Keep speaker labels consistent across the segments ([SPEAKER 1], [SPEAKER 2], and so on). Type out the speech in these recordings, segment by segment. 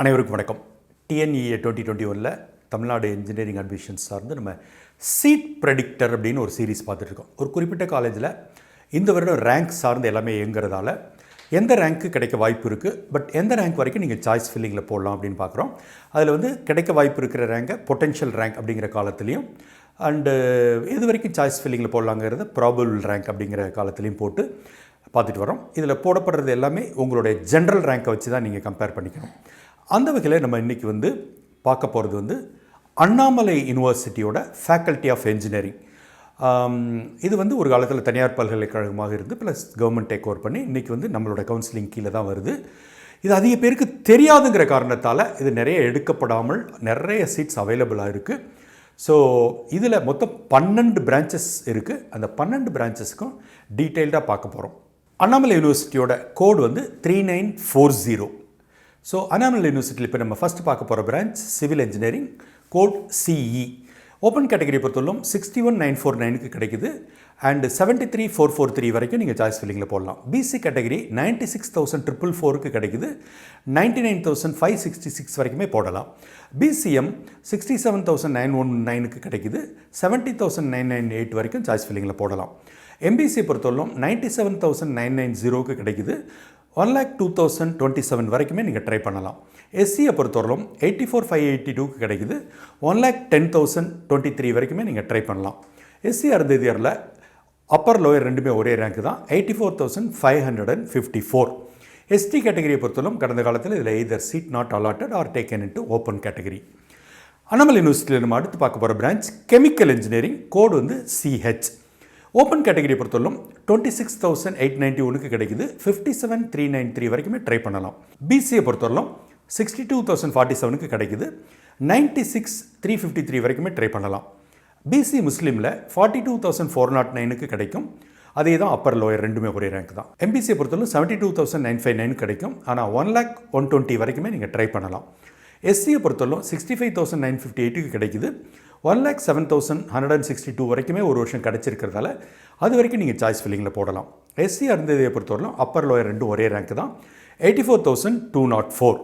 [SPEAKER 1] அனைவருக்கும் வணக்கம். TNEA 2021 Tamil Nadu engineering admissions சார்ந்து நம்ம சீட் ப்ரெடிக்டர் அப்படின்னு ஒரு சீரீஸ் பார்த்துட்ருக்கோம். ஒரு குறிப்பிட்ட காலேஜில் இந்த வருடம் ரேங்க் சார்ந்து எல்லாமே இயங்குறதால எந்த ரேங்க்கு கிடைக்க வாய்ப்பு இருக்குது, பட் எந்த ரேங்க் வரைக்கும் நீங்கள் சாய்ஸ் ஃபில்லிங்கில் போடலாம் அப்படின்னு பார்க்குறோம். அதில் கிடைக்க வாய்ப்பு இருக்கிற ரேங்கை பொட்டென்ஷியல் ரேங்க் அப்படிங்கிற காலத்துலேயும் அண்டு எது வரைக்கும் சாய்ஸ் ஃபில்லிங்கில் போடலாங்கிறத ப்ராபபிள் ரேங்க் அப்படிங்கிற காலத்துலேயும் போட்டு பார்த்துட்டு வரோம். இதில் போடப்படுறது எல்லாமே உங்களுடைய ஜென்ரல் ரேங்க்கை வச்சு தான் நீங்கள் கம்பேர் பண்ணிக்கணும். அந்த வகையில் நம்ம இன்றைக்கி பார்க்க போகிறது அண்ணாமலை யூனிவர்சிட்டியோட ஃபேக்கல்ட்டி ஆஃப் என்ஜினியரிங். இது ஒரு காலத்தில் தனியார் பல்கலைக்கழகமாக இருந்து ப்ளஸ் கவர்மெண்ட் டேக் ஓவர் பண்ணி இன்றைக்கி நம்மளோட கவுன்சிலிங் கீழே தான் வருது. இது அதிக பேருக்கு தெரியாதுங்கிற காரணத்தால் இது நிறைய எடுக்கப்படாமல் நிறைய சீட்ஸ் அவைலபிளாக இருக்குது. ஸோ இதில் மொத்தம் 12 பிரான்ச்சஸ் இருக்குது. அந்த 12 பிரான்ச்சஸ்க்கும் டீட்டெயில்டாக பார்க்க போகிறோம். அண்ணாமலை யூனிவர்சிட்டியோட கோடு 3940. ஸோ அண்ணாமலை யூனிவர்சிட்டியில் இப்போ நம்ம ஃபஸ்ட்டு பார்க்க போகிற branch civil engineering, code CE. Open category பொறுத்தவரைக்கும் 61,949க்கு கிடைக்குது அண்ட் 73,443 வரைக்கும் நீங்கள் சாய்ஸ் ஃபில்லிங்கில் போடலாம். பிசி கேட்டகரி 96,444க்கு கிடைக்குது, 99,566 வரைக்குமே போடலாம். பிசிஎம் 67,919க்கு கிடைக்குது, 70,998 வரைக்கும் சாய்ஸ் ஃபில்லிங்கில் போடலாம். எம்பிசி பொறுத்தவரைக்கும் 97,990க்கு கிடைக்குது, 1,02,027 வரைக்குமே நீங்கள் ட்ரை பண்ணலாம். எஸ்சியை பொறுத்தவரைக்கும் 84,582க்கு கிடைக்குது, 1,10,023 வரைக்குமே நீங்கள் ட்ரை பண்ணலாம். எஸ்சி அருந்ததியரில் அப்பர் லோயர் ரெண்டுமே ஒரே ரேங்க் தான், 84,554. எஸ்டி கேட்டகரியை பொறுத்தவரைக்கும் கடந்த காலத்தில் இதில் either seat not allotted R taken into open category. Annamalai யூனிவர்சிட்டியில் நம்ம அடுத்து பார்க்க போகிற branch chemical engineering, code CH. Open கேட்டகரியை பொறுத்தவரைக்கும் 26,891க்கு கிடைக்குது, 57,393 வரைக்குமே ட்ரை பண்ணலாம். பிசியை பொறுத்தவரைக்கும் 62,047க்கு கிடைக்குது, 96,353 வரைக்குமே ட்ரை பண்ணலாம். பிசி முஸ்லீமில் 42,409க்கு கிடைக்கும், அதே தான் அப்பர் லோயர் ரெண்டுமே ஒரே ரேங்க் தான். எம்பிசியை பொறுத்தவரைக்கும் 72,959 கிடைக்கும், ஆனால் 1,01,20 வரைக்குமே நீங்கள் ட்ரை பண்ணலாம். எஸ்சியை பொறுத்தவரைக்கும் 65,958க்கு கிடைக்குது, 1,07,162 வரைக்குமே ஒரு வருஷம் கிடச்சிருக்கிறதால அது வரைக்கும் நீங்கள் சாய்ஸ் ஃபில்லிங்கில் போடலாம். எஸ்சி அருந்ததியை பொறுத்தவரைக்கும் அப்பர் லோயர் ரெண்டும் ஒரே ரேங்க் தான், 84,204.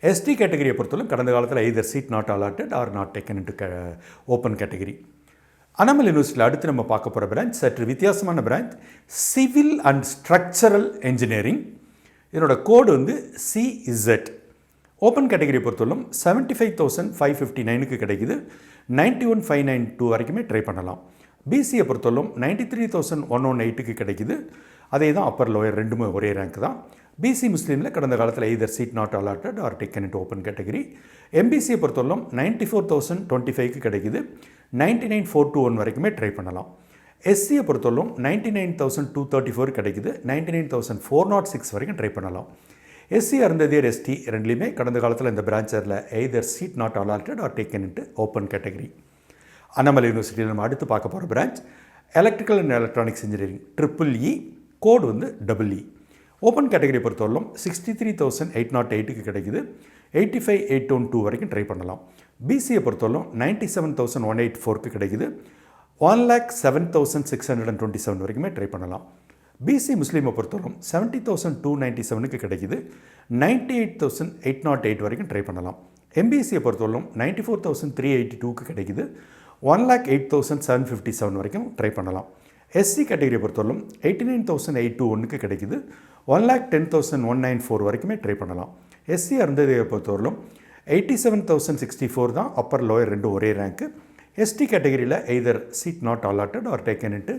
[SPEAKER 1] எஸ்டி கேட்டகரியை பொறுத்தவரைக்கும் கடந்த காலத்தில் either seat not allotted or not taken into open category. Annamalai யூனிவர்சிட்டியில் அடுத்து நம்ம பார்க்க போகிற பிரான்ச் சற்று வித்தியாசமான branch civil and structural engineering. இதனோட கோடு சிஇசட். ஓப்பன் கேட்டகரியை பொறுத்தவரைக்கும் 75,559க்கு கிடைக்குது, 91,592 வரைக்குமே ட்ரை பண்ணலாம். பிசியை பொறுத்தவரைக்கும் 93,118க்கு கிடைக்குது, அதே தான் அப்பர் லோயர் ரெண்டுமே ஒரே ரேங்க் தான். பிசி முஸ்லீமில் கடந்த காலத்தில் either seat not allotted R taken into open category. எம்பிசியை பொறுத்தவரைக்கும் 94,025க்கு கிடைக்குது, 99,421 வரைக்குமே ட்ரை பண்ணலாம். எஸ்சியை பொறுத்தவரைக்கும் 99,234 கிடைக்குது, 99,406 வரைக்கும் ட்ரை பண்ணலாம். எஸ்சி அருந்ததியர் எஸ்டி ரெண்டுலேயுமே கடந்த காலத்தில் இந்த பிரான்ச்சரில் either seat not allotted R taken into open category. Annamalai யூனிவர்சிட்டியில் நம்ம அடுத்து பார்க்க போகிற branch electrical and electronics engineering, EEE, code EE. Open கேட்டகரியை பொறுத்தவரைக்கும் 63,808க்கு கிடைக்குது, 85,812 வரைக்கும் ட்ரை பண்ணலாம். பிசியை பொறுத்தவரைக்கும் 97,184க்கு கிடைக்குது, 1,07,627 வரைக்குமே ட்ரை பண்ணலாம். பிசி முஸ்லீமை பொறுத்தவரைக்கும் 70,297க்கு கிடைக்குது, 98,808 வரைக்கும் ட்ரை பண்ணலாம். எம்பிசியை பொறுத்தவரைக்கும் 94,382க்கு கிடைக்குது, 1,08,757 வரைக்கும் ட்ரை பண்ணலாம். எஸ்சி கேட்டகரியை பொறுத்தவரைக்கும் 89,821க்கு கிடைக்குது, 1,10,194 வரைக்குமே ட்ரை பண்ணலாம். எஸ்சி அருந்ததியை பொறுத்தவரைக்கும் 87,064 தான் அப்பர் லோயர் ரெண்டும் ஒரே ரேங்க்கு. எஸ்டி கேட்டகரியில் either seat not allotted R taken into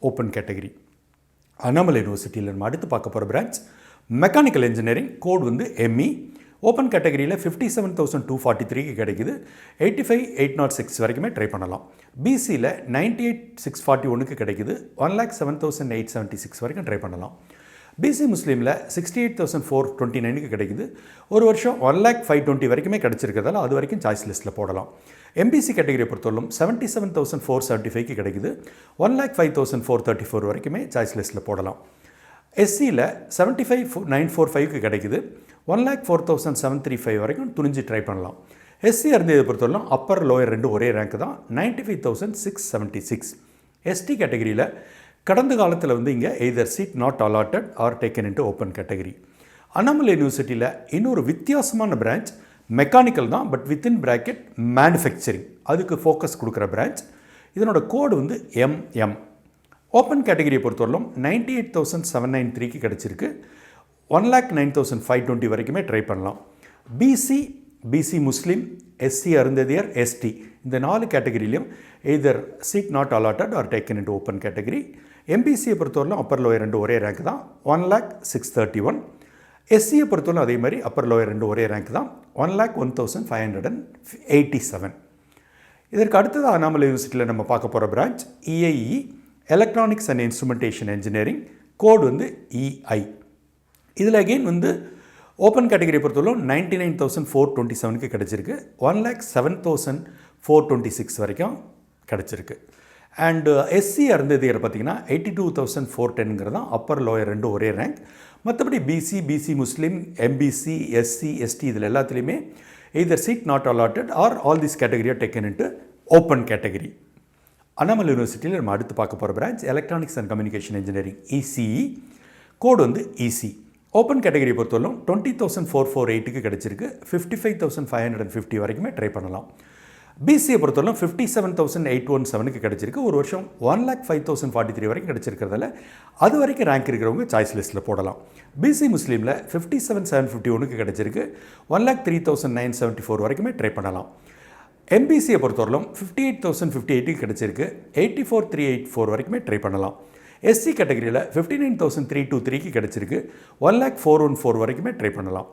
[SPEAKER 1] open category. Annamalai யூனிவர்சிட்டியில் நம்ம அடுத்து பார்க்க போகிற branch mechanical engineering, code ME. Open கேட்டகரியில் 57,243க்கு கிடைக்குது, 85,806 வரைக்குமே ட்ரை பண்ணலாம். பிசியில் 98,641க்கு கிடைக்குது, 1,07,876 வரைக்கும் ட்ரை பண்ணலாம். பிசி முஸ்லீமில் 68,429க்கு கிடைக்குது, ஒரு வருஷம் 1,05,20 வரைக்குமே கிடச்சிருக்கிறதால அது வரைக்கும் சாய்ஸ் லிஸ்ட்டில் போடலாம். எம்பிசி கேட்டகரியை பொறுத்தவரைக்கும் 77,475க்கு கிடைக்குது, 1,05,434 வரைக்குமே சாய்ஸ் லிஸ்ட்டில் போடலாம். எஸ்சியில் 75,945க்கு கிடைக்குது, 1,04,735 வரைக்கும் துணிஞ்சு ட்ரை பண்ணலாம். எஸ்சி அருந்ததியை பொறுத்தவரைக்கும் அப்பர் லோயர் ரெண்டும் ஒரே ரேங்க் தான், 95,676. எஸ்டி கேட்டகரியில் கடந்த காலத்தில் இங்கே either seat not allotted R taken into open category. Annamalai யூனிவர்சிட்டியில் இன்னொரு வித்தியாசமான பிரான்ச் மெக்கானிக்கல் தான், பட் வித்தின் பிராக்கெட் மேனுஃபேக்சரிங், அதுக்கு ஃபோக்கஸ் கொடுக்குற பிரான்ச். இதனோட கோடு வந்து MM. ஓப்பன் கேட்டகரியை பொறுத்தவரையிலும் 98,793க்கு கிடச்சிருக்கு. 1,09,520 வரைக்குமே ட்ரை பண்ணலாம். பிசி முஸ்லீம், SC அருந்ததியர், ST இந்த 4 கேட்டகரியிலையும் either seat not allotted R taken into open category. MBCயை பொறுத்தவரையிலும் அப்பர் லோயர் ரெண்டு ஒரே ரேங்க் தான், 1,06,31. SCயை பொறுத்தவரையிலும் அதே மாதிரி அப்பர் லோயர் ரெண்டு ஒரே ரேங்க் தான், 1,01,587. இதற்கு அடுத்தது அண்ணாமலை யூனிவர்சிட்டியில் நம்ம பார்க்க போகிற branch EIE, electronics and instrumentation engineering, code வந்து EI. இதில் அகெயின் வந்து ஓப்பன் கேட்டகரியை பொறுத்தவரைக்கும் 99,427க்கு கிடச்சிருக்கு. 1,07,426 வரைக்கும் கிடச்சிருக்கு. அண்டு SC அருந்ததியர் பார்த்திங்கன்னா 82,410ங்கிறது தான் அப்பர் லோயர் ரெண்டு ஒரே ரேங்க். மற்றபடி BC முஸ்லீம், MBC, SC, ST இதில் எல்லாத்துலேயுமே either seat not allotted or all this category are taken into open category. Annamalai யூனிவர்சிட்டியில் நம்ம அடுத்து பார்க்க போகிற branch electronics and communication engineering, ECE, code வந்து EC. ஓப்பன் கேட்டகரியை பொறுத்தவரைக்கும் 20,448க்கு கிடச்சிருக்கு. 55,550 வரைக்குமே ட்ரை பண்ணலாம். BCயை பொறுத்தவரைக்கும் 57,817க்கு கிடச்சிருக்கு. ஒரு வருஷம் 1,05,043 வரைக்கும் கிடச்சிருக்கிறதால அது வரைக்கும் ரேங்க் இருக்கிறவங்க சாய்ஸ் லிஸ்ட்டில் போடலாம். BC முஸ்லீமில் 57,751க்கு கிடச்சிருக்கு. 1,03,974 வரைக்குமே ட்ரை பண்ணலாம். MBCயை பொறுத்தவரைக்கும் 58,058க்கு கிடச்சிருக்கு. 84,384 வரைக்குமே ட்ரை பண்ணலாம். SC கேட்டகரியில் 59,323க்கு கிடச்சிருக்கு. 1,04,114 வரைக்குமே ட்ரை பண்ணலாம்.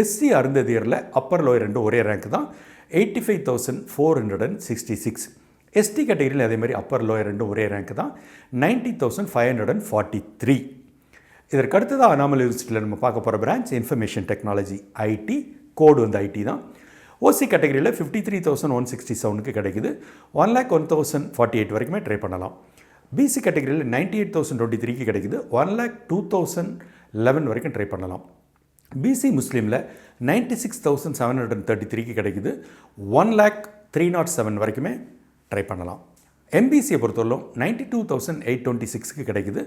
[SPEAKER 1] SC அருந்ததியரில் அப்பர் லோயர் ரெண்டு ஒரே ரேங்க் தான், 85,466. ST கேட்டகரியில் அதே மாதிரி அப்பர் லோயர் ரெண்டு ஒரே ரேங்க் தான், 90,543. இதற்கு அடுத்ததாக அண்ணாமலை யூனிவர்சிட்டியில் நம்ம பார்க்க போகிற பிரான்ச் இன்ஃபர்மேஷன் டெக்னாலஜி, IT, கோடு வந்து IT தான். OC கேட்டகரியில் 53,167க்கு கிடைக்குது. 1,01,048 வரைக்குமே ட்ரை பண்ணலாம். BC கேட்டகரியில் 98,023க்கு கிடைக்குது. 1,02,011 வரைக்கும் ட்ரை பண்ணலாம். BC முஸ்லீமில் 96,733க்கு கிடைக்குது. 1,03,07 வரைக்குமே ட்ரை பண்ணலாம். MBCயை பொறுத்தவரைக்கும் 92,826க்கு கிடைக்குது.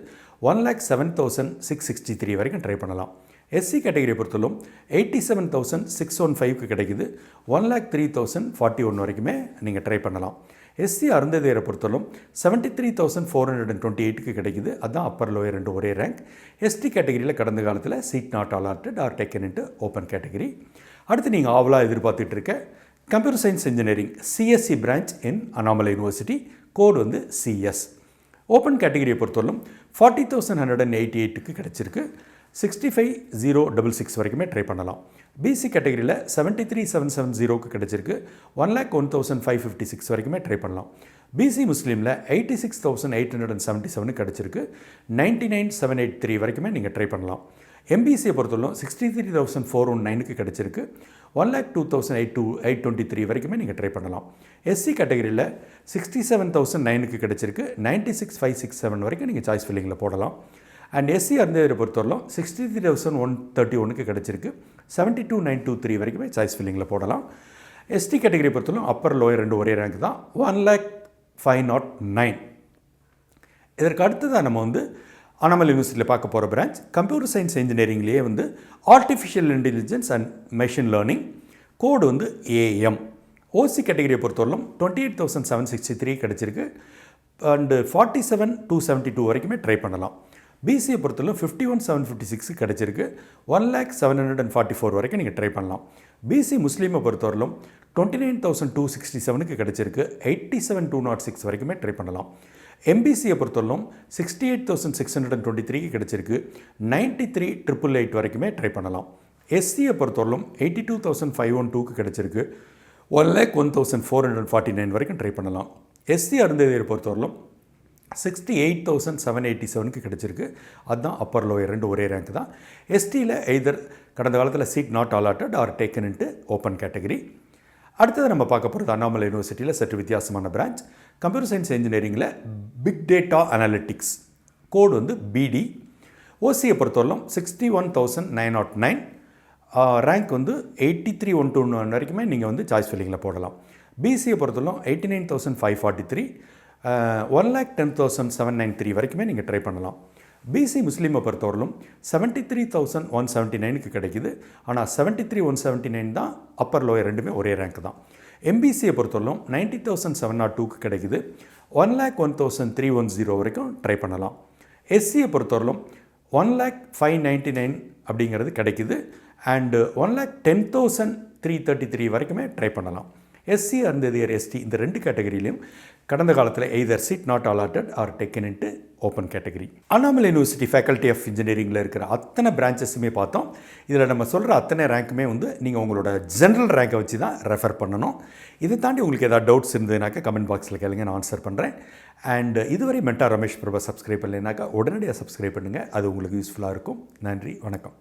[SPEAKER 1] 1,07,663 வரைக்கும் ட்ரை பண்ணலாம். SC கேட்டகரியை பொறுத்தவரைக்கும் 87,615க்கு கிடைக்குது. 1,03,041 வரைக்குமே நீங்கள் ட்ரை பண்ணலாம். SC அருந்ததியரை பொறுத்தவரைக்கும் 73,428க்கு கிடைக்குது. அதுதான் அப்பர் லோயர் ரெண்டு ஒரே ரேங்க். ST கேட்டகரியில் கடந்த காலத்தில் seat not allotted R taken into open category. அடுத்து நீங்கள் ஆவலாக எதிர்பார்த்துட்டு இருக்க computer science engineering, CSE branch in Annamalai university, code வந்து CS. ஓப்பன் கேட்டகரியை பொறுத்தவரைக்கும் 40,188க்கு கிடச்சிருக்கு. 65,066 வரைக்குமே ட்ரை பண்ணலாம். BC கேட்டகரியில் 73,770க்கு கிடச்சிருக்கு. 1,01,556 வரைக்குமே ட்ரை பண்ணலாம். BC முஸ்லீமில் 86,877 கிடச்சிருக்கு. 99,783 வரைக்குமே நீங்கள் ட்ரை பண்ணலாம். MBCயை பொறுத்தவரைக்கும் 63,419க்கு கிடச்சிருக்கு. 1,02,823 வரைக்குமே நீங்கள் ட்ரை பண்ணலாம். SC கேட்டகரியில் 67,009க்கு கிடச்சிருக்கு. 96,567 வரைக்கும் நீங்கள் சாய்ஸ் ஃபில்லிங்கில் போடலாம். அண்ட் SC அருந்ததியரை பொறுத்தவரைக்கும் 63,131க்கு கிடச்சிருக்கு. 72,923 வரைக்குமே சாய்ஸ் ஃபில்லிங்கில் போடலாம். ST கேட்டகரி பொறுத்தவரைக்கும் அப்பர் லோயர் ரெண்டு ஒரே ரேங்க் தான், 1,05,009. இதற்கு அடுத்ததாக நம்ம வந்து அண்ணாமலை யூனிவர்சிட்டியில் பார்க்க போகிற பிரான்ச் கம்ப்யூட்டர் சயின்ஸ் இன்ஜினியரிங்லேயே வந்து artificial intelligence and machine learning, code வந்து AM. OC கேட்டகரியை பொறுத்தவரைக்கும் 28,763 கிடச்சிருக்கு. அண்டு 47,272 வரைக்குமே ட்ரை பண்ணலாம். BCயை பொறுத்தவரைக்கும் 51,756 கிடச்சிருக்கு. 1,07,744 வரைக்கும் நீங்கள் ட்ரை பண்ணலாம். BC முஸ்லீமை பொறுத்தவரைக்கும் 29,267க்கு கிடச்சிருக்கு. 87,206 வரைக்குமே ட்ரை பண்ணலாம். MBCயை பொறுத்தவரைக்கும் 68,623க்கு கிடச்சிருக்கு. 93,888 வரைக்குமே ட்ரை பண்ணலாம். SCயை பொறுத்தவரைக்கும் 82,512க்கு கிடச்சிருக்கு. 1,01,449 வரைக்கும் ட்ரை பண்ணலாம். SC அருந்ததியரை பொறுத்தவரைக்கும் 68,787க்கு கிடச்சிருக்கு. அதுதான் அப்பர் லோயர் ரெண்டு ஒரே ரேங்க் தான். STயில் எய்தர் கடந்த காலத்தில் seat not allotted R taken into open category. அடுத்தது நம்ம பார்க்க போகிறது அண்ணாமலை யூனிவர்சிட்டியில் சற்று வித்தியாசமான பிரான்ச் கம்ப்யூட்டர் சயின்ஸ் இன்ஜினியரிங்கில் பிக் டேட்டா அனாலிட்டிக்ஸ், கோடு வந்து BD. OCயை பொறுத்தவரைக்கும் 61,909, ரேங்க் வந்து 83,121 வரைக்குமே நீங்கள் வந்து சாய்ஸ் ஃபில்லிங்கில் போடலாம். BCயை பொறுத்தவரைக்கும் 89,543, 1,10,793 வரைக்குமே நீங்கள் ட்ரை பண்ணலாம். பிசி முஸ்லீமை பொறுத்தவரையிலும் 73,179க்கு கிடைக்குது. ஆனால் 73,179 தான் அப்பர் லோயர் ரெண்டுமே ஒரே ரேங்க் தான். எம்பிசியை பொறுத்தவரையிலும் 90,702க்கு கிடைக்குது. 1,01,310 வரைக்கும் ட்ரை பண்ணலாம். எஸ்சியை பொறுத்தவரையிலும் 1,05,99 அப்படிங்கிறது கிடைக்குது. அண்டு 1,10,333 வரைக்குமே ட்ரை பண்ணலாம். எஸ்சி அருந்ததியர் எஸ்டி இந்த ரெண்டு கேட்டகரியிலையும் கடந்த காலத்தில் either seat not allotted R taken into open category. Annamalai university faculty of இன்ஜினியரிங்கில் இருக்கிற அத்தனை பிரான்ச்சஸுமே பார்த்தோம். இதில் நம்ம சொல்கிற அத்தனை ரேங்க்குமே நீங்கள் உங்களோட ஜென்ரல் ரேங்கை வச்சு தான் ரெஃபர் பண்ணணும். இதை தாண்டி உங்களுக்கு ஏதாவது டவுட்ஸ் இருந்ததுனாக்கா கமெண்ட் பாக்ஸில் கேளுங்க, நான் ஆன்சர் பண்ணுறேன். அண்ட் இதுவரை மென்டார் ரமேஷ் பிரபா சப்ஸ்கிரைப் பண்ணலைனாக்கா உடனடியாக சப்ஸ்கிரைப் பண்ணுங்கள். அது உங்களுக்கு யூஸ்ஃபுல்லாக இருக்கும். நன்றி, வணக்கம்.